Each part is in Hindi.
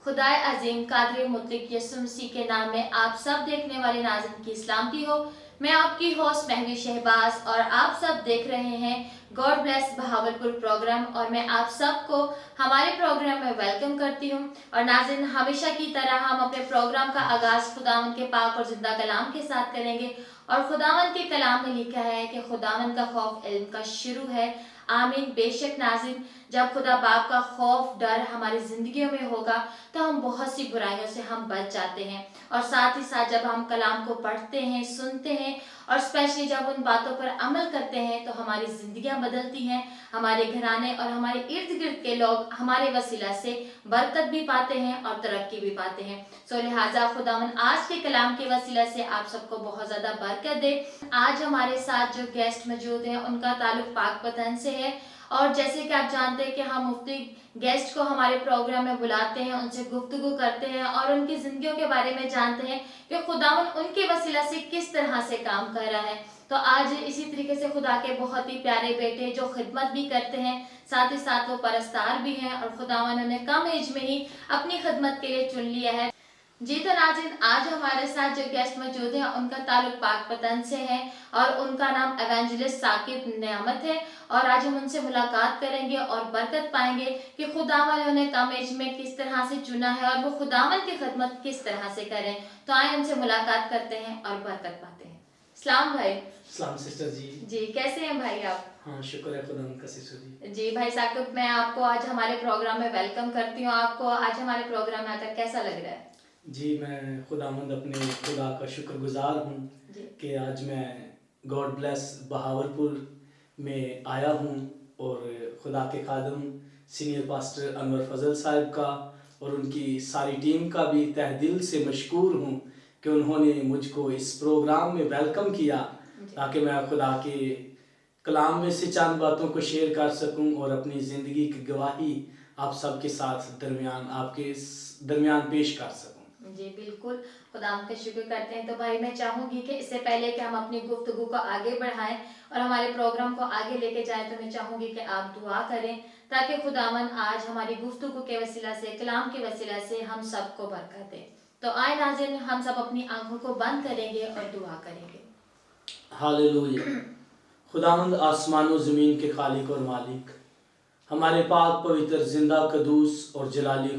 खुदाए अजीम कादर मुतलक यसु मसीह के नाम में आप सब देखने वाले नाज़रीन की सलामती हो। मैं आपकी होस्ट महवी शहबाज और आप सब देख रहे हैं गॉड ब्लेस बहावलपुर प्रोग्राम और मैं आप सबको हमारे प्रोग्राम में वेलकम करती हूं। और नाज़रीन, हमेशा की तरह हम अपने प्रोग्राम का आगाज़ खुदावन के पाक और जिंदा कलाम के साथ करेंगे। और खुदावन के कलाम में लिखा है कि खुदावन का खौफ इल्म का शुरू है। आमीन। बेशक नाज़रीन, जब खुदा बाप का खौफ डर हमारी जिंदगियों में होगा तो हम बहुत सी बुराइयों से हम बच जाते हैं। और साथ ही साथ जब हम कलाम को पढ़ते हैं, सुनते हैं और स्पेशली जब उन बातों पर अमल करते हैं तो हमारी जिंदगियां बदलती हैं। हमारे घराने और हमारे इर्द गिर्द के लोग हमारे वसीला से बरकत भी पाते हैं और तरक्की भी पाते हैं। सो लिहाजा खुदावन आज के कलाम के वसीला से आप सबको बहुत ज्यादा बरकत दे। आज हमारे साथ जो गेस्ट मौजूद हैं उनका ताल्लुक पाक वतन से है। और जैसे कि आप जानते हैं कि हम मुफ्ती गेस्ट को हमारे प्रोग्राम में बुलाते हैं, उनसे गुफ्तगू करते हैं और उनकी जिंदगियों के बारे में जानते हैं कि खुदावन उनके वसीला से किस तरह से काम कर रहा है। तो आज इसी तरीके से खुदा के बहुत ही प्यारे बेटे जो खिदमत भी करते हैं, साथ ही साथ वो परस्तार भी हैं और खुदावन उन्हें कम एज में ही अपनी खिदमत के लिए चुन लिया है। जी तो नाज़रीन, आज हमारे साथ जो गेस्ट मौजूद हैं उनका ताल्लुक पाक वतन से है और उनका नाम एवेंजलिस्ट साकिब नियामत है। और आज हम उनसे मुलाकात करेंगे और बरकत पाएंगे कि खुदावन ने उन्हें कम एज में किस तरह से चुना है और वो खुदावन की खिदमत किस तरह से करें। तो आए उनसे मुलाकात करते हैं और बरकत पाते हैं। सलाम भाई। सलाम सिस्टर जी। जी कैसे हैं भाई आप? हाँ शुक्र है खुदा का सिस्टर जी। जी भाई साकिब, मैं आपको आज हमारे प्रोग्राम में वेलकम करती हूँ। आपको आज हमारे प्रोग्राम में आकर कैसा लग रहा है? जी मैं खुदावंद अपने खुदा का शुक्रगुजार हूँ कि आज मैं गॉड ब्लेस बहावलपुर में आया हूँ और खुदा के खादम सीनियर पास्टर अनवर फजल साहब का और उनकी सारी टीम का भी तहे दिल से मशकूर हूँ कि उन्होंने मुझको इस प्रोग्राम में वेलकम किया ताकि मैं खुदा के कलाम में से चंद बातों को शेयर कर सकूं और अपनी ज़िंदगी की गवाही आप सबके साथ आपके दरमियान पेश कर सकूं। जी बिल्कुल, खुदा का शुक्र करते हैं। तो भाई मैं चाहूंगी कि इससे पहले कि हम अपनी गुफ्तगू को आगे बढ़ाएं और हमारे प्रोग्राम को आगे लेके जाएं तो मैं चाहूंगी कि आप दुआ करें ताकि खुदावन आज हमारी गुफ्तगू के वसीला से, कलाम के वसीला से हम सबको बरकत दे। तो आए नाज़रीन, हम सब अपनी आंखों को बंद करेंगे और दुआ करेंगे। हालेलुया। खुदावंद आसमान और ज़मीन के खालिक और मालिक, हमारे पाक पवित्र जिंदा कदूस और जलाली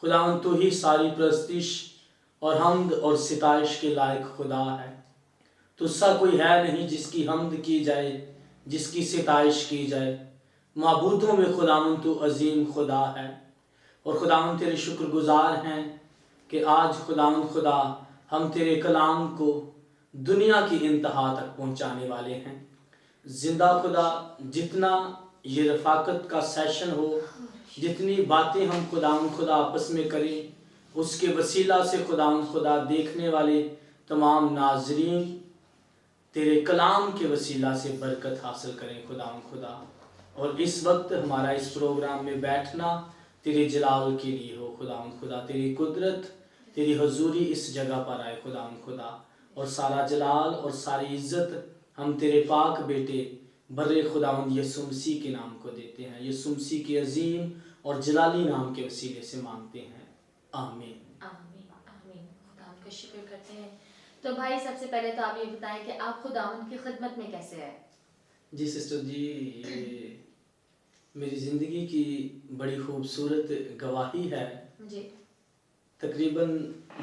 खुदावंद तो ही सारी प्रस्तिश और हमद और सिताइश के लायक खुदा है। तुझसा कोई है नहीं जिसकी हमद की जाए, जिसकी सिताइश की जाए। माबूदों में खुदावंद तो अजीम खुदा है और खुदावंद तेरे शुक्रगुजार हैं कि आज खुदावंद खुदा हम तेरे कलाम को दुनिया की इंतहा तक पहुंचाने वाले हैं। जिंदा खुदा, जितना ये रफाकत का सेशन हो, जितनी बातें हम खुदा आपस में करें, उसके वसीला से खुदा देखने वाले तमाम नाजरीन तेरे कलाम के वसीला से बरकत हासिल करें खुदा। और इस वक्त हमारा इस प्रोग्राम में बैठना तेरे जलाल के लिए हो खुदा। तेरी कुदरत, तेरी हजूरी इस जगह पर आए खुदा। और सारा जलाल और सारी इज्जत हम तेरे पाक बेटे बर्रे खुदावंद यसु मसीह के नाम को देते हैं। यसु मसीह के अजीम और जलाली नाम के वसीले से मांगते हैं, आमीन आमीन आमीन। खुदा का शुक्र करते हैं। तो भाई सबसे पहले तो आप ये बताएं कि आप खुदावंद की खिदमत में कैसे आए? जी सिस्टर जी, ये मेरी ज़िंदगी की बड़ी खूबसूरत गवाही है। जी। तकरीबन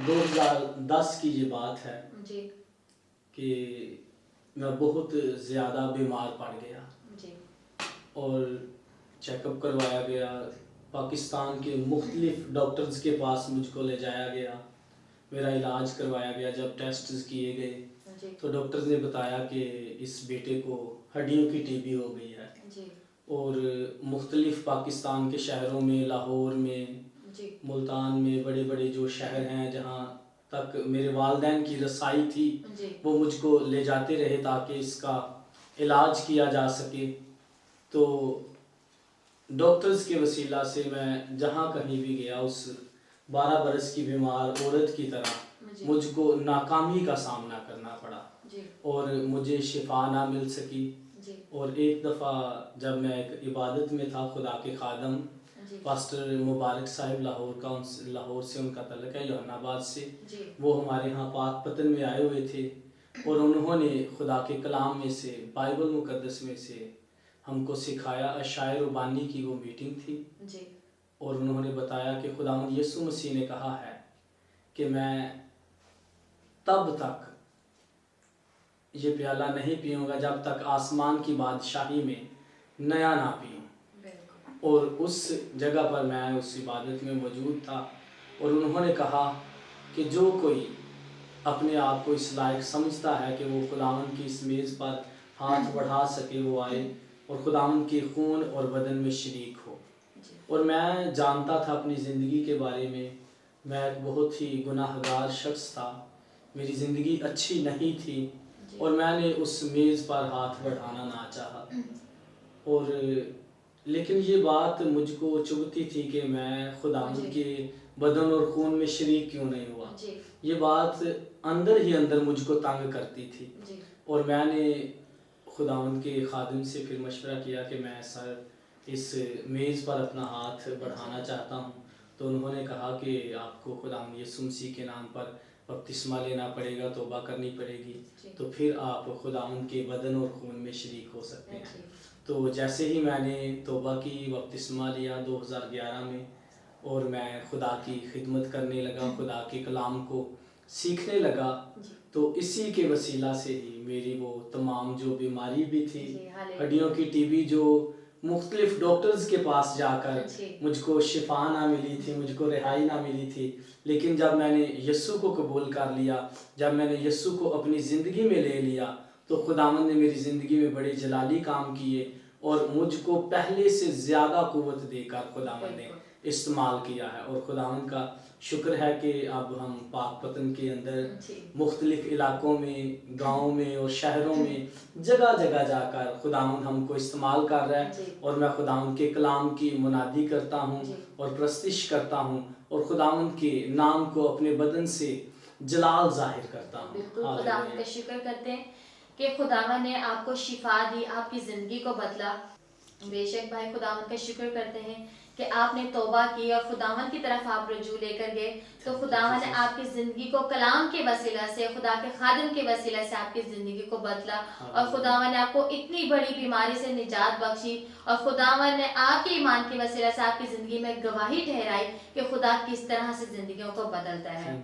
2010 की ये बात है जी कि मैं बहुत ज़्यादा बीमार पड़ गया जी और चेकअप करवाया गया। पाकिस्तान के मुख्तलिफ डॉक्टर्स के पास मुझको ले जाया गया, मेरा इलाज करवाया गया। जब टेस्ट किए गए तो डॉक्टर्स ने बताया कि इस बेटे को हड्डियों की टीबी हो गई है। जी। और मुख्तलिफ पाकिस्तान के शहरों में, लाहौर में, मुल्तान में, बड़े बड़े जो शहर हैं जहाँ तक मेरे वालिदैन की रसाई थी, वो मुझको ले जाते रहे ताकि इसका इलाज किया जा सके। तो डॉक्टर्स के वसीला से मैं जहाँ कहीं भी गया, उस 12 बरस की बीमार औरत की तरह मुझको नाकामी का सामना करना पड़ा और मुझे शिफा ना मिल सकी। और एक दफ़ा जब मैं एक इबादत में था खुदा के खादम जी। पास्टर मुबारक साहिब लाहौर से उनका तल्लुक है, योहानाबाद से। जी। वो हमारे यहाँ पाक पतन में आए हुए थे और उन्होंने खुदा के कलाम में से, बाइबल मुकद्दस में से हमको सिखाया। अशायर बानी की वो मीटिंग थी जी। और उन्होंने बताया कि खुदावंद यीशु मसीह ने कहा है कि मैं तब तक ये प्याला नहीं पीऊँगा जब तक आसमान की बादशाही में नया ना पीऊँ। और उस जगह पर मैं उस इबादत में मौजूद था और उन्होंने कहा कि जो कोई अपने आप को इस लायक समझता है कि वो खुदावंद की इस मेज़ पर हाथ बढ़ा सके, वो आए और खुदावंद के खून और बदन में शरीक हो। और मैं जानता था अपनी ज़िंदगी के बारे में, मैं एक बहुत ही गुनाहगार शख्स था, मेरी ज़िंदगी अच्छी नहीं थी और मैंने उस मेज़ पर हाथ बढ़ाना ना चाहा। और लेकिन ये बात मुझको चुभती थी कि मैं खुदावंद के बदन और खून में शरीक क्यों नहीं हुआ। ये बात अंदर ही अंदर मुझको तंग करती थी और मैंने खुदावंद के खादिम से फिर मशवरा किया कि मैं सर इस मेज़ पर अपना हाथ बढ़ाना चाहता हूँ। तो उन्होंने कहा कि आपको खुदावंद यीशु मसीह के नाम पर बपतिस्मा लेना पड़ेगा, तौबा करनी पड़ेगी, तो फिर आप खुदावंद के बदन और खून में शरीक हो सकते हैं। तो जैसे ही मैंने तौबा की, बपतिस्मा लिया 2011 में और मैं खुदा की खिदमत करने लगा, खुदा के कलाम को सीखने लगा, तो इसी के वसीला से ही मेरी वो तमाम जो बीमारी भी थी, हड्डियों की टीबी, जो मुख्तलिफ डॉक्टर्स के पास जाकर मुझको शिफा ना मिली थी, मुझको रिहाई ना मिली थी, लेकिन जब मैंने यीशु को कबूल कर लिया, जब मैंने यीशु को अपनी ज़िंदगी में ले लिया, तो खुदावंद ने मेरी ज़िंदगी में बड़े जलाली काम किए और मुझको पहले से ज़्यादा क़ुव्वत देकर खुदावंद ने इस्तेमाल किया है। और खुदावंद का शुक्र है कि अब हम पाक पतन के अंदर मुख्तलिफ इलाकों में, गाँव में और शहरों में जगह जगह जाकर खुदावंद हमको इस्तेमाल कर रहा है और मैं खुदावंद के कलाम की मुनादी करता हूँ और प्रस्तिश करता हूँ और खुदावंद के नाम को अपने बदन से जलाल जाहिर करता हूँ। बिल्कुल खुदावंद का शुक्र करते हैं कि खुदावंद ने आपको शिफा दी, आपकी ज़िंदगी को बदला। बेशक भाई, खुदावंद का शुक्र करते हैं कि आपने तौबा की और खुदावंद की तरफ आप रजू लेकर गए, तो खुदावंद ने आपकी ज़िंदगी को कलाम के वसीला से, खुदा के खादिम के वसीला से आपकी ज़िंदगी को बदला और खुदावंद ने आपको इतनी बड़ी बीमारी से निजात बख्शी और खुदावंद ने आपके ईमान के वसीला से आपकी ज़िंदगी में गवाही ठहराई कि खुदा किस तरह से ज़िंदगियों को बदलता है।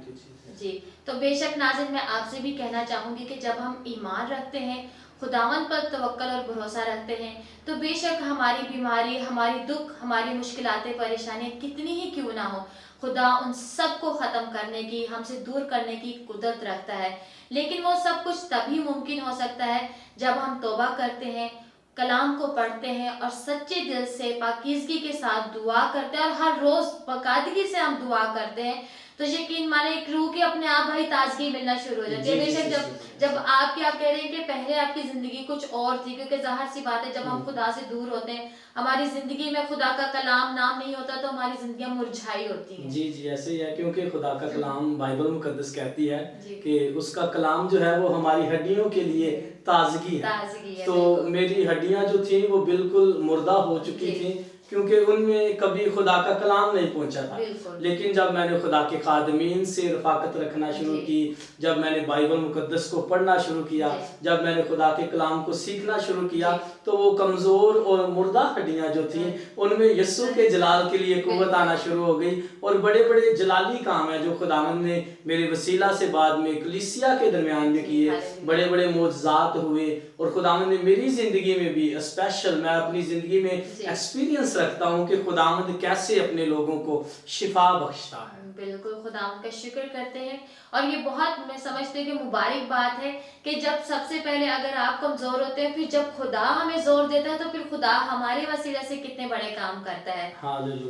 जी, तो बेशक नाज़रीन, मैं आपसे भी कहना चाहूँगी कि जब हम ईमान रखते हैं, खुदावंद पर तवक्कल और भरोसा रखते हैं, तो बेशक हमारी बीमारी, हमारी दुख, हमारी मुश्किलातें, परेशानियाँ कितनी ही क्यों ना हो, खुदा उन सब को ख़त्म करने की, हमसे दूर करने की कुदरत रखता है। लेकिन वो सब कुछ तभी मुमकिन हो सकता है जब हम तौबा करते हैं, कलाम को पढ़ते हैं और सच्चे दिल से पाकीज़गी के साथ दुआ करते हैं और हर रोज़ बाकायदगी से हम दुआ करते हैं, तो यकीन माने एक रूह की अपने आप भाई ताजगी मिलना शुरू हो जाती है। बेशक जब आप कह रहे हैं कि पहले आपकी ज़िंदगी कुछ और थी, क्योंकि ज़ाहिर सी बात है जब हम खुदा से दूर होते हैं, हमारी ज़िंदगी में खुदा का कलाम नाम नहीं होता, तो हमारी ज़िंदगियाँ मुरझाई होती हैं। जी जी, ऐसे ही है, क्योंकि खुदा का कलाम, बाइबल मुकद्दस कहती है कि उसका कलाम जो है वो हमारी हड्डियों के लिए ताजगी है। तो मेरी हड्डियाँ जो थी वो बिल्कुल मुर्दा हो चुकी थी, क्योंकि उनमें कभी खुदा का कलाम नहीं पहुंचा था। लेकिन जब मैंने खुदा के खादमीन से रफाकत रखना शुरू की, जब मैंने बाइबल मुकद्दस को पढ़ना शुरू किया, जब मैंने खुदा के कलाम को सीखना शुरू किया, तो वो कमज़ोर और मुर्दा हड्डियाँ जो थी उनमें यीशु के जलाल के लिए कुव्वत आना शुरू हो गई और बड़े बड़े जलाली काम है जो खुदावंद ने मेरे वसीला से बाद में कलीसिया के दरमियान में किए, बड़े बड़े मोज़ात हुए और खुदावंद ने मेरी ज़िंदगी में भी स्पेशल, मैं अपनी ज़िंदगी में एक्सपीरियंस रखता हूँ कि खुदावंद कैसे अपने लोगों को शिफा बख्शता है। बिल्कुल खुदावंद का शुक्र करते हैं और ये बहुत, मैं समझती हूँ कि मुबारक बात है कि जब सबसे पहले अगर आप कमज़ोर होते हैं, फिर जब खुदा हमें जोर देता है, तो फिर खुदा हमारे वसीले से कितने बड़े काम करता है।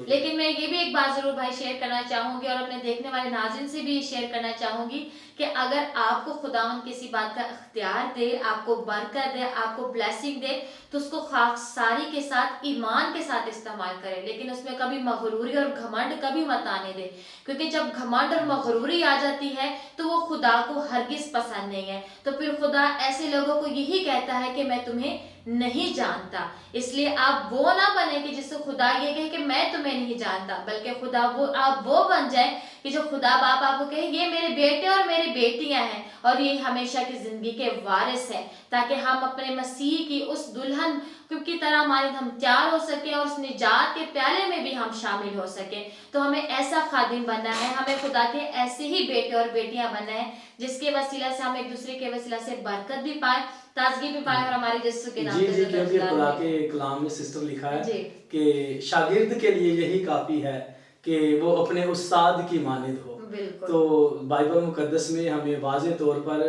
लेकिन मैं ये भी एक बात ज़रूर भाई शेयर करना चाहूँगी और अपने देखने वाले नाज़रीन से भी शेयर करना चाहूँगी कि अगर आपको खुदावंद किसी बात का इख्तियार दे, आपको बरकत दे, आपको ब्लेसिंग दे, तो उसको खाकसारी के साथ, ईमान के साथ इस्तेमाल करें, लेकिन उसमें कभी मगरूरी और घमंड कभी मत आने दे, क्योंकि जब घमंड और मगरूरी आ जाती है तो वो खुदा को हरगिज़ पसंद नहीं है। तो फिर खुदा ऐसे लोगों को यही कहता है कि मैं तुम्हें नहीं जानता। इसलिए आप वो ना बने कि जिससे खुदा ये कहे कि मैं तुम्हें नहीं जानता, बल्कि खुदा वो आप वो बन जाए कि जो खुदा बाप आपको कहे ये मेरे बेटे और मेरी बेटियां हैं और ये हमेशा की जिंदगी के वारिस हैं, ताकि हम अपने मसीह की उस दुल्हन की तरह हमारे हम तैयार हो सके और उस निजात के प्याले में भी हम शामिल हो सके। तो हमें ऐसा खादिम बनना है, हमें खुदा के ऐसे ही बेटे और बेटियां बनना है जिसके वसीला से हम एक दूसरे के वसीला से बरकत भी पाए, ताजगी भी पाए और हमारे यीशु के नाम जी जी, पे क्योंकि रोजगार खुदा मिले। के कलाम में सिस्टर लिखा है जी कि शागिर्द के लिए यही काफी है कि वो अपने उस्ताद की मानिंद हो। बिल्कुल। तो बाइबल मुकद्दस में हमें वाज़े तौर पर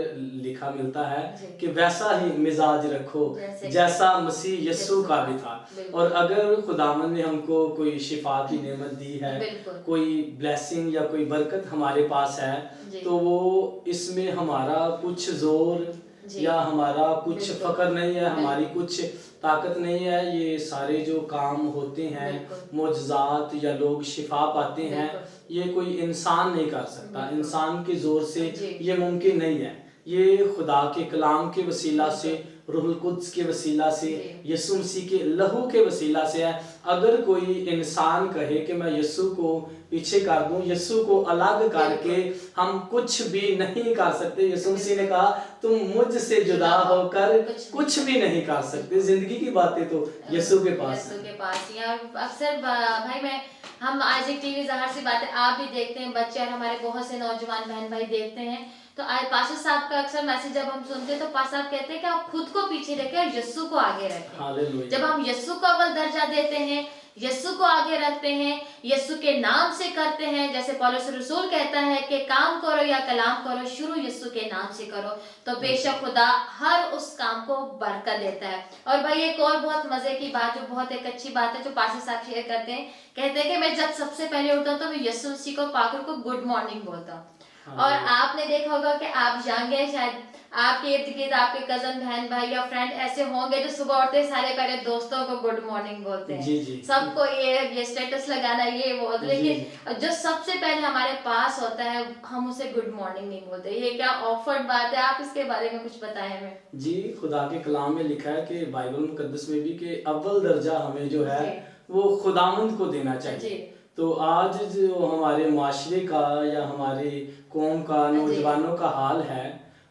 लिखा मिलता है जी। कि वैसा ही मिजाज रखो जैसा मसीह यस्सु का भी था। बिल्कुल। और अगर खुदावन ने हमको कोई शिफा की नेमत दी है, बिल्कुल। कोई ब्लेसिंग या कोई बरकत हमारे पास है, जी। तो वो इसमें हमारा कुछ जोर जी। या हमारा कुछ बिल्कुल। फकर नहीं है, हमारी कुछ ताकत नहीं है। ये सारे जो काम होते हैं, बिल्कुल। मोजज़ात या लोग शिफा पाते हैं, बिल्कुल। ये कोई इंसान नहीं कर सकता। बिल्कुल। इंसान के जोर से जी। ये मुमकिन नहीं है। ये खुदा के कलाम के वसीला से, रूहुल कुद्स के वसीला से, जी। यीशु मसीह के लहू के वसीला से है। अगर कोई इंसान कहे कि मैं यीशु को पीछे कर दूं, यीशु को अलग करके हम कुछ भी नहीं कर सकते। यीशु मसीह ने कहा तुम मुझसे जुदा होकर कुछ भी नहीं कर सकते। जिंदगी की बातें तो यीशु के पास यीशु के पास ही है। और अक्सर भाई मैं हम आज एक टीवी ज़ाहिर सी बात है आप भी देखते हैं, बच्चे और हमारे बहुत से नौजवान बहन भाई देखते हैं। तो आज पास्टर साहब का अक्सर मैसेज जब हम सुनते हैं तो पास्टर साहब कहते हैं कि आप खुद को पीछे रखें और यीशु को आगे रखें। हालेलुया। जब हम यीशु को अव्वल दर्जा देते हैं, यीशु को आगे रखते हैं, यीशु के नाम से करते हैं, जैसे पौलुस रसूल कहता है कि काम करो या कलाम करो शुरू यीशु के नाम से करो, तो बेशक खुदा हर उस काम को बरकत देता है। और भाई एक और बहुत मजे की बात, जो बहुत एक अच्छी बात है जो पास्टर साहब शेयर करते हैं, कहते हैं कि मैं जब सबसे पहले उठता हूँ तो मैं यीशु मसीह को पाकर को गुड मॉर्निंग बोलता हूँ। और आपने देखा होगा कि आप यंग हैं, शायद आपके इर्द गिर्द आपके कजन बहन भाई या फ्रेंड ऐसे होंगे जो सुबह उठते सारे पहले दोस्तों को गुड मॉर्निंग बोलते हैं। जी जी। सबको ये स्टेटस लगाना ये वो, लेकिन जो सबसे पहले हमारे पास होता है हम उसे गुड मॉर्निंग नहीं बोलते। ये क्या ऑफर्ड बात है, आप इसके बारे में कुछ बताएं हमें। जी, खुदा के कलाम में लिखा है कि बाइबल मुकद्दस में भी कि अव्वल दर्जा हमें जो है वो खुदावंद को देना चाहिए। तो आज जो हमारे माशरे का या हमारे कौम का नौजवानों का हाल है,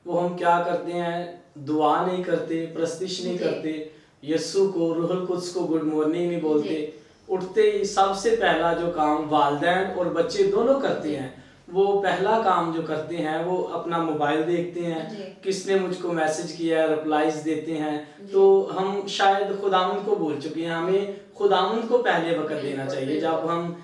वो हम क्या करते हैं, दुआ नहीं करते, प्रस्तिश नहीं करते, यीशु को रूहुल कुद्स को गुड मॉर्निंग नहीं बोलते। उठते ही सबसे पहला जो काम वालिदैन और बच्चे दोनों करते हैं, वो पहला काम जो करते हैं वो अपना मोबाइल देखते हैं, किसने मुझको मैसेज किया है, रिप्लाईज देते हैं। तो हम शायद खुदावंद को भूल चुके हैं। हमें खुदावंद को पहले वक्त देना चाहिए। जब हम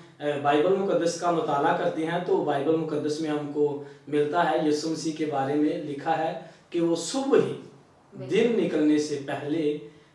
बाइबल मुकद्दस का मुताला करते हैं तो बाइबल मुकद्दस में हमको मिलता है, यीशु मसीह के बारे में लिखा है कि वो सुबह ही दिन निकलने से पहले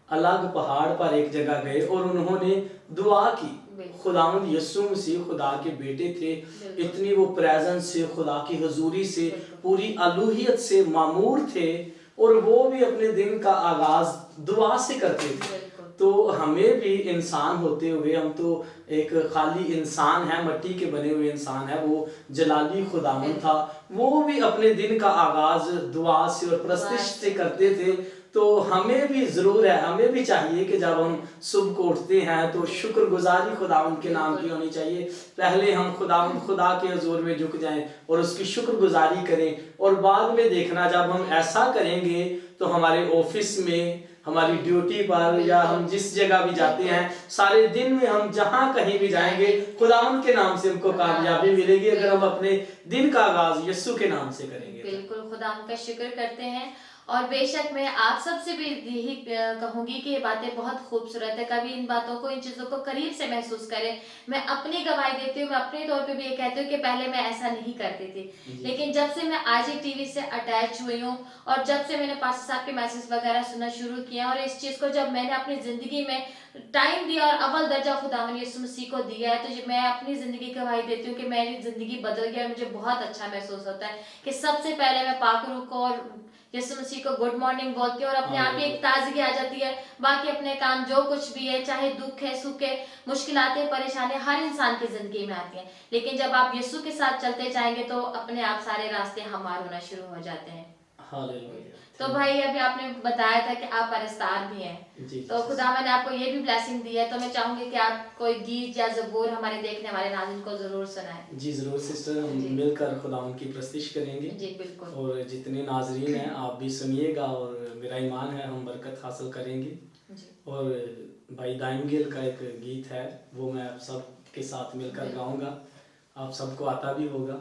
अलग पहाड़ पर एक जगह गए और उन्होंने दुआ की। खुदावंद यीशु मसीह खुदा के बेटे थे, इतनी वो प्रेजेंस से, खुदा की हुजूरी से, पूरी अलूहियत से मामूर थे और वो भी अपने दिन का आगाज दुआ से करते थे। तो हमें भी इंसान होते हुए, हम तो एक खाली इंसान है, मट्टी के बने हुए इंसान है, वो जलाली खुदावंद था, वो भी अपने दिन का आगाज दुआ से और प्रस्तिश से करते थे। तो हमें भी जरूर है, हमें भी चाहिए कि जब हम सुबह को उठते हैं तो शुक्रगुजारी खुदावंद के नाम की होनी चाहिए। पहले हम खुदा के हुजूर में झुक जाएं और उसकी शुक्रगुजारी करें, और बाद में देखना जब हम ऐसा करेंगे तो हमारे ऑफिस में, हमारी ड्यूटी पर या हम जिस जगह भी जाते हैं, सारे दिन में हम जहां कहीं भी जाएंगे खुदावंद के नाम से हमको कामयाबी मिलेगी, अगर हम अपने दिन का आगाज यीशु के नाम से करेंगे। बिल्कुल, खुदावंद का शुक्र करते हैं। और बेशक मैं आप सबसे भी यही कहूंगी कि ये बातें बहुत खूबसूरत है। कभी इन बातों को, इन चीज़ों को करीब से महसूस करें। मैं अपनी गवाही देती हूँ, मैं अपने तौर पे भी ये कहती हूँ कि पहले मैं ऐसा नहीं करती थी, लेकिन जब से मैं आज एक टीवी से अटैच हुई हूँ और जब से मैंने पास्टर साहब के मैसेज वगैरह सुनना शुरू किया और इस चीज़ को जब मैंने अपनी ज़िंदगी में टाइम दिया और अव्वल दर्जा खुदावंद यीशु मसीह को दिया है, तो मैं अपनी ज़िंदगी की गवाही देती हूँ कि मेरी ज़िंदगी बदल गई और मुझे बहुत अच्छा महसूस होता है कि सबसे पहले मैं पाकरू को और यीशु मसीह को गुड मॉर्निंग बोलती है और अपने आप ही एक ताजगी आ जाती है। बाकी अपने काम जो कुछ भी है, चाहे दुख है, सुख है, मुश्किलातें, परेशानियां हर इंसान की जिंदगी में आती हैं, लेकिन जब आप यीशु के साथ चलते जाएंगे तो अपने आप सारे रास्ते हमार होना शुरू हो जाते हैं। हालेलुया। तो भाई अभी आपने बताया था कि आप परस्तार भी हैं, जी तो खुदावन ने आपको ये भी ब्लेसिंग दी है, तो मैं चाहूंगी कि आप कोई गीत या ज़बूर हमारे देखने वाले नाज़रीन को जरूर सुनाएं। जी ज़रूर सिस्टर, हम जी मिलकर खुदावंद की प्रस्तुति करेंगे जी बिल्कुल। और जितने नाजरीन हैं आप भी सुनिएगा और मेरा ईमान है हम बरकत हासिल करेंगे। जी और भाई दाइमगिल का एक गीत है वो मैं आप सब के साथ मिलकर गाऊंगा, आप सबको आता भी होगा।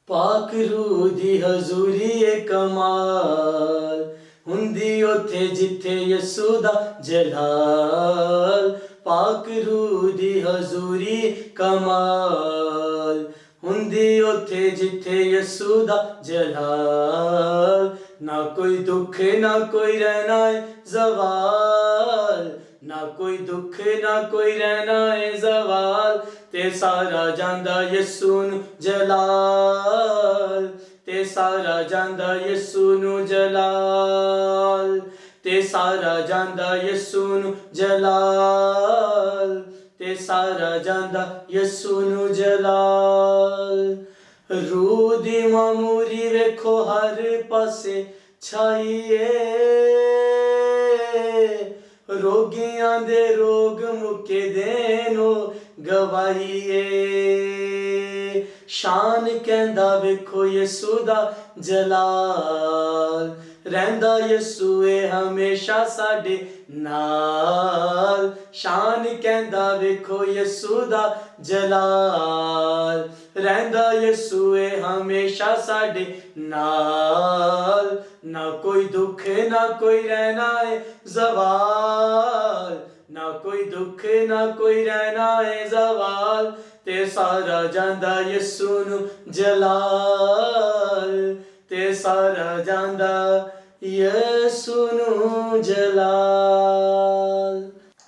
पाक रूह दी हजूरी ए कमाल हुंदी उथे जिथे यसू दा जलाल। पाक रूह दी हजूरी कमाल हुंदी उथे जिथे यसू दा जलाल। ना कोई दुख ना कोई रहना है जवाल, ना कोई दुख ना कोई रहना है जवाल। ते सारा जांदा यसू नु जलाल, ते सारा जांदा यसू नु जलाल, ते सारा जांदा यसू नु जलाल, ते सारा जांदा यसू नु जलाल। रूह दी मामूरी वेखो हर पासे छाईए, रोगियां दे रोग मुके देनो गवाईए। शान कहंदा वेखो यसू दा जलाल, रहंदा यसू ए हमेशा साडे नाल। शान कहंदा वेखो यसू दा जलाल, रहंदा यसू ए हमेशा साडे नाल। ना कोई दुख ना कोई रहना है जवाल, ना कोई दुख ना कोई रहना है जवाल। ते सारा जांदा यसू नु जलाल, ते सारा जांदा यसू नु जलाल।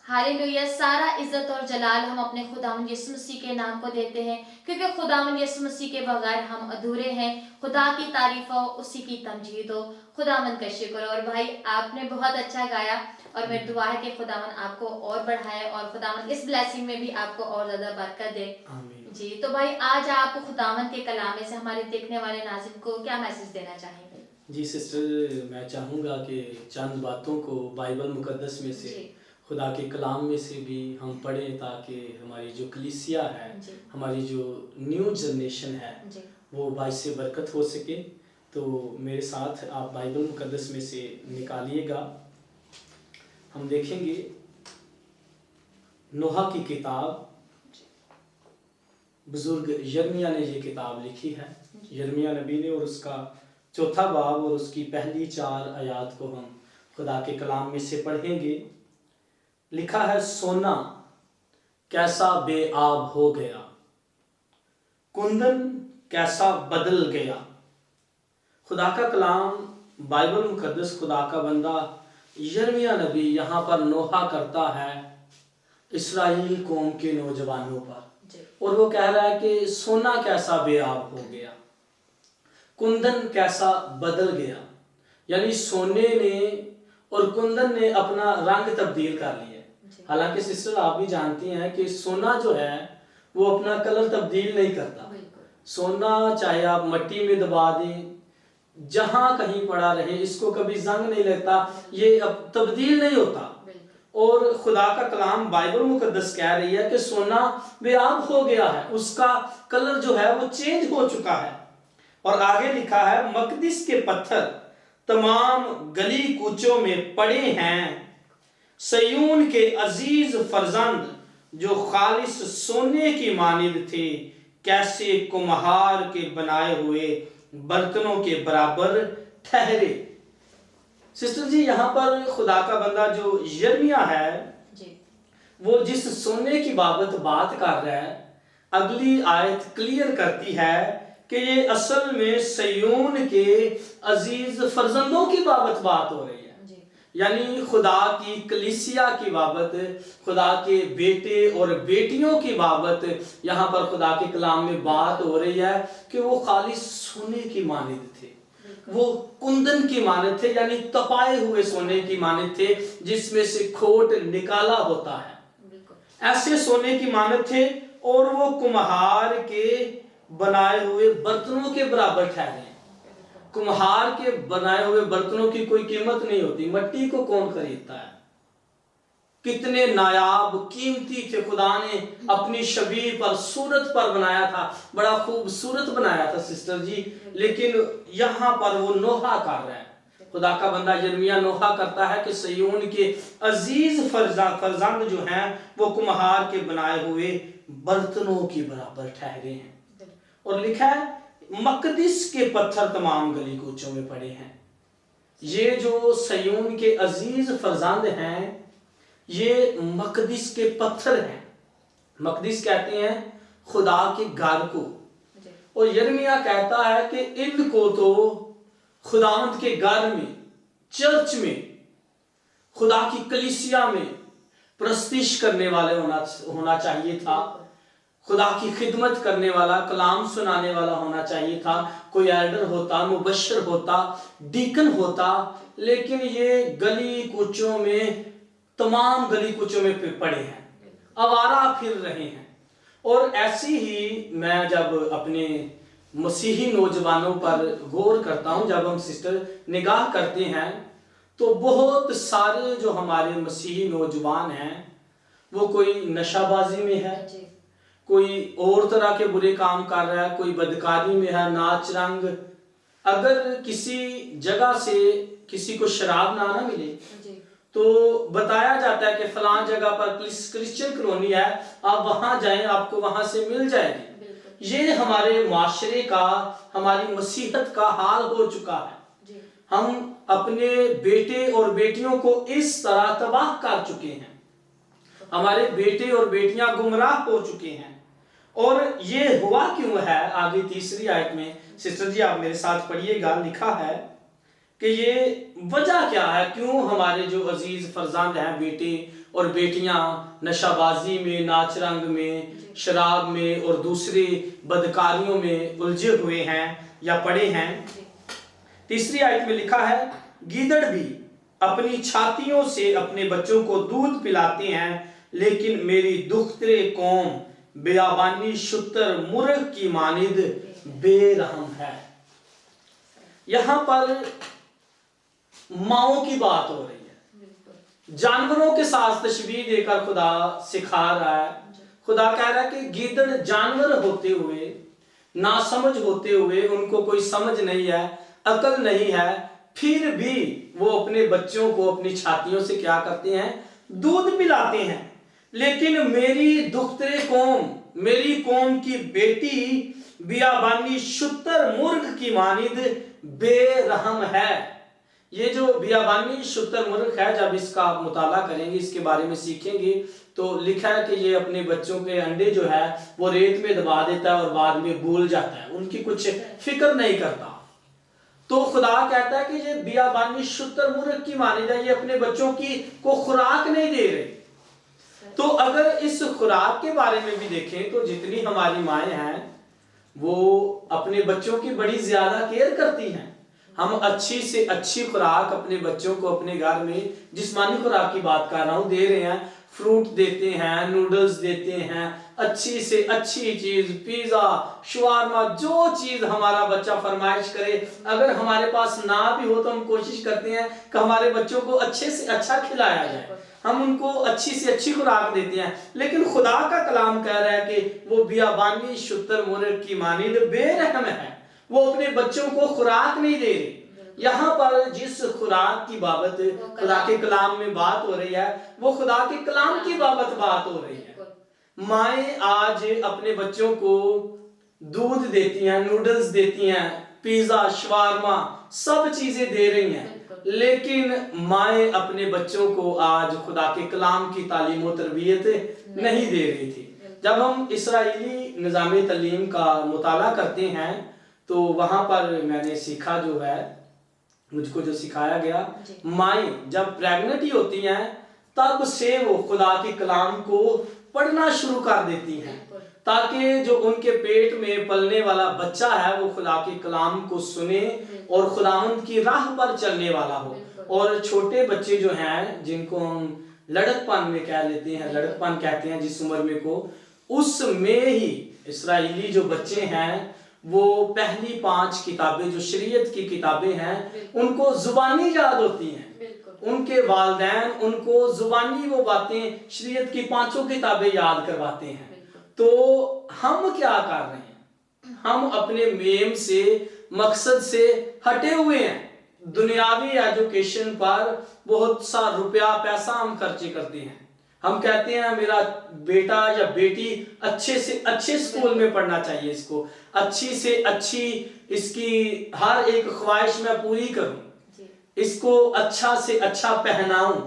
हालेलुया। सारा इज्जत और जलाल हम अपने खुदावन यीशु मसीह के नाम को देते हैं, क्योंकि खुदावन यीशु मसीह के बगैर हम अधूरे हैं। खुदा की तारीफ हो, उसी की तमजीद हो, खुदावन का शुक्र। और भाई आपने बहुत अच्छा गाया और मेरी दुआ है कि खुदावन आपको और बढ़ाए और खुदावन इस ब्लेसिंग में भी आपको और ज्यादा बरकत दे। आमीन। जी तो भाई आज आप खुदावन के कलामे से हमारे देखने वाले नाज़रीन को क्या मैसेज देना चाहेंगे? जी सिस्टर, मैं चाहूँगा कि चंद बातों को बाइबल मुकद्दस में से जी खुदा के कलाम में से भी हम पढ़ें ताकि हमारी जो कलीसिया है, जी हमारी जो न्यू जनरेशन है जी वो बाइस से बरकत हो सके। तो मेरे साथ आप बाइबल मुकद्दस में से निकालिएगा। हम देखेंगे नोहा की किताब, बुजुर्ग यिर्मयाह ने ये किताब लिखी है, यिर्मयाह नबी ने, और उसका चौथा बाब और उसकी पहली 4 आयात को हम खुदा के कलाम में से पढ़ेंगे। लिखा है, सोना कैसा बेआब हो गया, कुंदन कैसा बदल गया। खुदा का कलाम बाइबल मुकद्दस, खुदा का बंदा यिर्मयाह नबी यहाँ पर नोहा करता है इस्राएल कौम के नौजवानों पर, और वो कह रहा है कि सोना कैसा बेआब हो गया, कुंदन कैसा बदल गया। यानी सोने ने और कुंदन ने अपना रंग तब्दील कर लिया। हालांकि सिस्टर आप भी जानती हैं कि सोना जो है वो अपना कलर तब्दील नहीं करता। सोना चाहे आप मिट्टी में दबा दें, जहां कहीं पड़ा रहे, इसको कभी जंग नहीं लगता, ये अब तब्दील नहीं होता। और खुदा का कलाम बाइबल मुकद्दस कह रही है कि सोना बेआब हो गया है, उसका कलर जो है वो चेंज हो चुका है। और आगे लिखा है, मकदिस के पत्थर तमाम गली कूचों में पड़े हैं, सयून के अजीज फरजंद जो खालिस सोने की मानिंद थे, कैसे कुम्हार के बनाए हुए बर्तनों के बराबर ठहरे। सिस्टर जी, यहाँ पर खुदा का बंदा जो यिर्मयाह है जी, वो जिस सोने की बाबत बात कर रहा है, अगली आयत क्लियर करती है कि ये असल में सयून के अजीज फरजंदों की बाबत बात हो रही है। यानी खुदा की कलीसिया की बाबत, खुदा के बेटे और बेटियों की बाबत यहाँ पर खुदा के कलाम में बात हो रही है कि वो खाली सोने की मानिंद थे, वो कुंदन की मानिंद थे, यानी तपाए हुए सोने की मानिंद थे जिसमें से खोट निकाला होता है। ऐसे सोने की मानिंद थे और वो कुम्हार के बनाए हुए बर्तनों के बराबर ठहरे। कुम्हार के बनाए हुए बर्तनों की कोई कीमत नहीं होती। मिट्टी को कौन खरीदता है? कितने नायाब कीमती थे, खुदा ने अपनी शबीह पर, सूरत पर बनाया था, बड़ा खूबसूरत बनाया था सिस्टर जी। लेकिन यहाँ पर वो नोहा कर रहा है, खुदा का बंदा यिर्मयाह नोहा करता है कि सयोन के अजीज फरजंद जो हैं वो कुम्हार के बनाए हुए बर्तनों की बराबर ठहरे हैं। और लिखा है मकदिस के पत्थर तमाम गली कूचों में पड़े हैं। ये जो सयोन के अजीज फरजंद हैं ये मकदिस के पत्थर हैं। मकदिस कहते हैं खुदा के घर को। और यिर्मयाह कहता है कि इनको तो खुदावंद के घर में, चर्च में, खुदा की कलीसिया में प्रस्तिश करने वाले होना चाहिए था। खुदा की खिदमत करने वाला, कलाम सुनाने वाला होना चाहिए था। कोई एल्डर होता, मुबशर होता, डीकन होता। लेकिन ये गली कूचों में, तमाम गली कूचों में पड़े हैं, आवारा फिर रहे हैं। और ऐसी ही मैं जब अपने मसीही नौजवानों पर गौर करता हूं, जब हम सिस्टर निगाह करते हैं तो बहुत सारे जो हमारे मसीही नौजवान हैं वो कोई नशाबाजी में है, कोई और तरह के बुरे काम कर रहा है, कोई बदकारी में है, नाच रंग। अगर किसी जगह से किसी को शराब ना मिले तो बताया जाता है कि फलां जगह पर क्रिश्चियन कॉलोनी है, आप वहां जाएं, आपको वहां से मिल जाएगी। ये हमारे माशरे का, हमारी मसीहत का हाल हो चुका है। हम अपने बेटे और बेटियों को इस तरह तबाह कर चुके हैं, हमारे बेटे और बेटियां गुमराह हो चुके हैं। और ये हुआ क्यों है? आगे तीसरी आयत में सिस्टर जी आप मेरे साथ पढ़िएगा, लिखा है कि ये वजह क्या है, क्यों हमारे जो अजीज फरजंद हैं, बेटे और बेटियां नशाबाजी में, नाच रंग में, शराब में और दूसरे बदकारियों में उलझे हुए हैं या पड़े हैं। तीसरी आयत में लिखा है गीदड़ भी अपनी छातियों से अपने बच्चों को दूध पिलाते हैं, लेकिन मेरी दुख्तरे कौम बेयाबानी शुतर मुर्ग की मानिद बेरहम है। यहां पर माओं की बात हो रही है, जानवरों के साथ तशबीह देकर खुदा सिखा रहा है। खुदा कह रहा है कि गीदड़ जानवर होते हुए, नासमझ होते हुए, उनको कोई समझ नहीं है, अकल नहीं है, फिर भी वो अपने बच्चों को अपनी छातियों से क्या करते हैं? दूध पिलाते हैं। लेकिन मेरी दुख्तरे कौम, मेरी कौम की बेटी बियाबानी शुतर मुर्ग की मानिद बेरहम है। ये जो बियाबानी शुतर मुर्ग है, जब इसका मुताला करेंगे, इसके बारे में सीखेंगे, तो लिखा है कि ये अपने बच्चों के अंडे जो है वो रेत में दबा देता है और बाद में भूल जाता है, उनकी कुछ फिक्र नहीं करता। तो खुदा कहता है कि ये बियाबानी शुतर मुर्ग की मानिद है, ये अपने बच्चों की को खुराक नहीं दे रहे। तो अगर इस खुराक के बारे में भी देखें तो जितनी हमारी माएँ हैं वो अपने बच्चों की बड़ी ज्यादा केयर करती हैं। हम अच्छी से अच्छी खुराक अपने बच्चों को अपने घर में, जिस्मानी खुराक की बात कर रहा हूं, दे रहे हैं। फ्रूट देते हैं, नूडल्स देते हैं, अच्छी से अच्छी चीज, पिज्जा, शवारमा, जो चीज हमारा बच्चा फरमाइश करे, अगर हमारे पास ना भी हो तो हम कोशिश करते हैं कि हमारे बच्चों को अच्छे से अच्छा खिलाया जाए, हम उनको अच्छी से अच्छी खुराक देते हैं। लेकिन खुदा का कलाम कह रहा है कि वो बियाबानी शुतर मुर्ग की मानिद बेरहम है, वो अपने बच्चों को खुराक नहीं दे रहे। यहाँ पर जिस खुराक की बाबत खुदा के कलाम में बात हो रही है, वो खुदा के कलाम की बाबत बात हो रही है। माएँ आज अपने बच्चों को दूध देती हैं, नूडल्स देती हैं, पिज्जा, शवारमा, सब चीजें दे रही हैं, लेकिन माएँ अपने बच्चों को आज खुदा के कलाम की तालीम और तरबियत नहीं दे रही थी। जब हम इसराइली निज़ाम तालीम का मुताला करते हैं तो वहां पर मैंने सीखा, जो है मुझको जो सिखाया गया, माएँ जब प्रेग्नेंट ही होती हैं तब से वो खुदा के कलाम को पढ़ना शुरू कर देती हैं, ताकि जो उनके पेट में पलने वाला बच्चा है वो खुदा के कलाम को सुने और खुदावंद की राह पर चलने वाला हो। और छोटे बच्चे जो हैं, जिनको हम लड़कपन में कह लेते हैं, लड़कपन कहते हैं जिस उम्र में को, उसमें ही इसराइली जो बच्चे हैं वो पहली 5 किताबें जो शरीयत की किताबें हैं उनको जुबानी याद होती हैं। उनके वालिदैन उनको जुबानी वो बातें शरीयत की 5 किताबें याद करवाते हैं। तो हम क्या कर रहे हैं? हम अपने मेम से, मकसद से हटे हुए हैं। दुनियावी एजुकेशन पर बहुत सा रुपया पैसा हम खर्चे करते हैं। हम कहते हैं मेरा बेटा या बेटी अच्छे से अच्छे स्कूल में पढ़ना चाहिए, इसको अच्छी से अच्छी इसकी हर एक ख्वाहिश मैं पूरी करूं, इसको अच्छा से अच्छा पहनाऊं।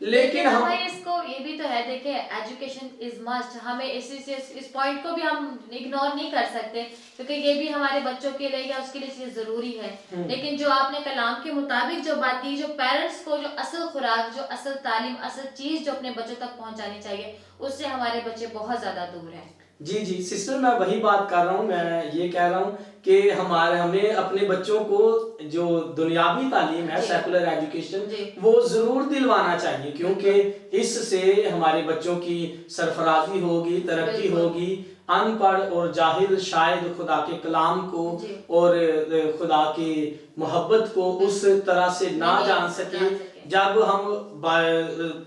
लेकिन हम इसको ये भी तो है, देखिए एजुकेशन इज मस्ट, हमें इस पॉइंट को भी हम इग्नोर नहीं कर सकते क्योंकि ये भी हमारे बच्चों के लिए या उसके लिए चीज जरूरी है। लेकिन जो आपने कलाम के मुताबिक जो बात की, जो पेरेंट्स को जो असल खुराक, जो असल तालीम, असल चीज जो अपने बच्चों तक पहुंचानी चाहिए, उससे हमारे बच्चे बहुत ज्यादा दूर हैं। जी जी सिस्टर, मैं वही बात कर रहा हूँ। मैं ये कह रहा हूँ कि हमें अपने बच्चों को जो दुनियावी तालीम है, सेकुलर एजुकेशन, वो जरूर दिलवाना चाहिए क्योंकि इससे हमारे बच्चों की सरफराजी होगी, तरक्की होगी। अनपढ़ और जाहिल शायद खुदा के कलाम को और खुदा की मोहब्बत को उस तरह से ना जान सके। जब हम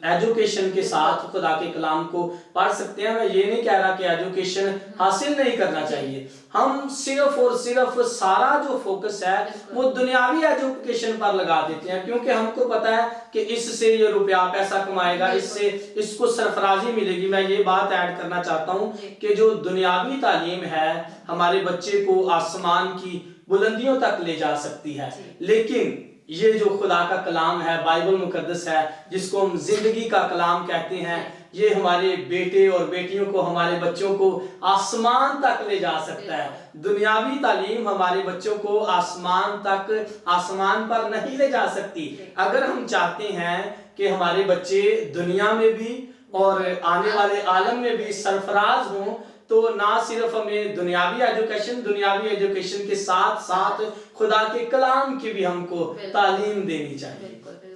एजुकेशन के साथ खुदा के कलाम को पढ़ सकते हैं, मैं ये नहीं कह रहा कि एजुकेशन हासिल नहीं करना चाहिए। हम सिर्फ और सिर्फ सारा जो फोकस है वो दुनियावी एजुकेशन पर लगा देते हैं क्योंकि हमको पता है कि इससे ये रुपया पैसा कमाएगा, इससे इसको सरफराजी मिलेगी। मैं ये बात ऐड करना चाहता हूँ कि जो दुनियावी तालीम है हमारे बच्चे को आसमान की बुलंदियों तक ले जा सकती है, लेकिन ये जो खुदा का कलाम है, बाइबल मुकद्दस है, जिसको हम जिंदगी का कलाम कहते हैं, ये हमारे बेटे और बेटियों को, हमारे बच्चों को आसमान तक ले जा सकता है। दुनियावी तालीम हमारे बच्चों को आसमान पर नहीं ले जा सकती। अगर हम चाहते हैं कि हमारे बच्चे दुनिया में भी और आने वाले आलम में भी सरफराज हों, तो ना सिर्फ हमें दुनियावी एजुकेशन के साथ साथ खुदा के कलाम की भी हमको तालीम देनी चाहिए।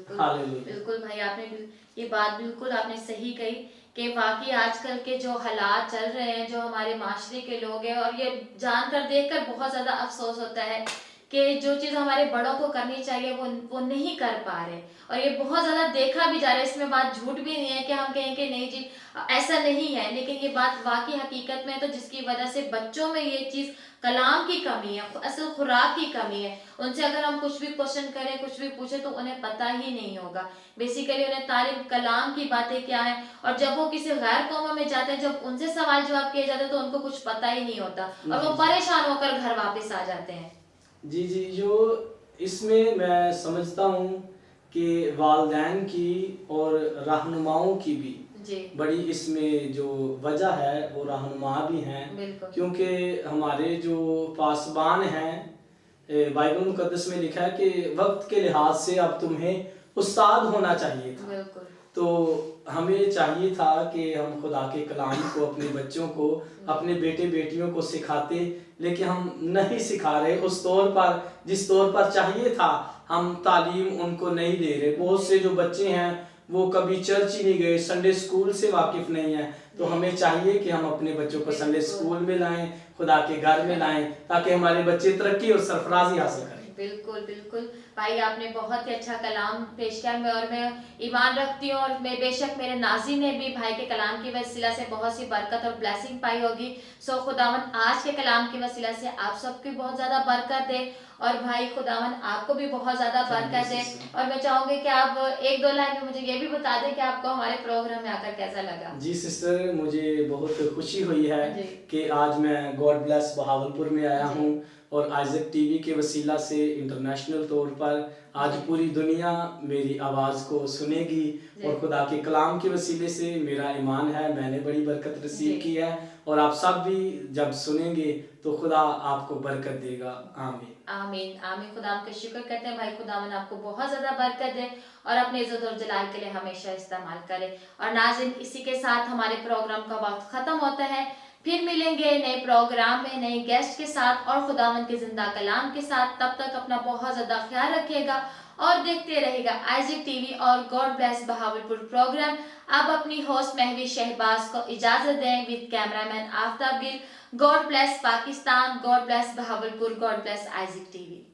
बिल्कुल भाई, आपने ये बात बिल्कुल आपने सही कही कि वाकई आजकल के जो हालात चल रहे हैं, जो हमारे माशरे के लोग हैं, और ये जानकर देखकर बहुत ज्यादा अफसोस होता है कि जो चीज हमारे बड़ों को करनी चाहिए वो नहीं कर पा रहे, और ये बहुत ज्यादा देखा भी जा रहा है। इसमें बात झूठ भी नहीं है कि हम कहें कि नहीं जी ऐसा नहीं है, लेकिन ये बात वाकई हकीकत में है। तो जिसकी वजह से बच्चों में ये चीज कलाम की कमी है, असल खुराक की कमी है। उनसे अगर हम कुछ भी क्वेश्चन करें, कुछ भी पूछे, तो उन्हें पता ही नहीं होगा बेसिकली उन्हें तालीम कलाम की बातें क्या है। और जब वो किसी गैर कौम में जाते हैं, जब उनसे सवाल जवाब किए जाते हैं, तो उनको कुछ पता ही नहीं होता और वो परेशान होकर घर वापस आ जाते हैं। जी जी, जो इसमें मैं समझता हूँ कि वालिदैन की और रहनुमाओं की भी बड़ी इसमें जो वजह है वो रहनुमा भी हैं, क्योंकि हमारे जो पासबान हैं, बाइबल मुकद्दस में लिखा है कि वक्त के लिहाज से अब तुम्हें उस्ताद होना चाहिए था। तो हमें चाहिए था कि हम खुदा के कलाम को अपने बच्चों को, अपने बेटे बेटियों को सिखाते, लेकिन हम नहीं सिखा रहे उस तौर पर जिस तौर पर चाहिए था। हम तालीम उनको नहीं दे रहे। बहुत से जो बच्चे हैं वो कभी चर्च ही नहीं गए, संडे स्कूल से वाकिफ नहीं है। तो हमें चाहिए कि हम अपने बच्चों को संडे स्कूल में लाएं, खुदा के घर में लाएं, ताकि हमारे बच्चे तरक्की और सरफराजी हासिल करें। बिल्कुल बिल्कुल भाई, आपने बहुत ही अच्छा कलाम पेश किया। और मैं ईमान रखती हूँ, और मैं बेशक मेरे नाज़रीन ने भी भाई के कलाम की वसीला से बहुत सी बरकत और ब्लेसिंग पाई होगी। सो खुदावन आज के कलाम की वसीला से आप सबकी बहुत ज़्यादा बरकत दे, और भाई खुदावन आपको भी बहुत ज़्यादा बरकत दे। और मैं चाहूँगी कि आप 1-2 लाइन में मुझे ये भी बता दें कि आपको हमारे प्रोग्राम में आकर कैसा लगा। जी सिस्टर, मुझे बहुत खुशी हुई है कि आज मैं गॉड ब्लेस बहावलपुर में आया हूँ, और आइजक टीवी के वसीला से इंटरनेशनल तौर पर आज पूरी दुनिया मेरी आवाज़ को सुनेगी। और खुदा के कलाम के वसीले से मेरा ईमान है, मैंने बड़ी बरकत रिसीव की है, और आप सब भी जब सुनेंगे तो खुदा आपको बरकत देगा। आमीन आमीन आमीन। खुदाम का शुक्र करते हैं भाई, खुदावन आपको बहुत ज़्यादा बरकत दे और अपने इज्जत और जलाल के लिए हमेशा इस्तेमाल करे। और नाज़रीन, इसी के साथ हमारे प्रोग्राम का वक्त ख़त्म होता है, फिर मिलेंगे नए प्रोग्राम में नए गेस्ट के साथ और खुदावंद के जिंदा कलाम के साथ। तब तक अपना बहुत ज्यादा ख्याल रखिएगा और देखते रहेगा आइज़िक टीवी और गॉड ब्लेस बहावलपुर प्रोग्राम। अब अपनी होस्ट महवी शहबाज को इजाजत दें with cameraman Aftab Gill. God bless Pakistan, God bless Bahawalpur, God bless आइज़िक टीवी।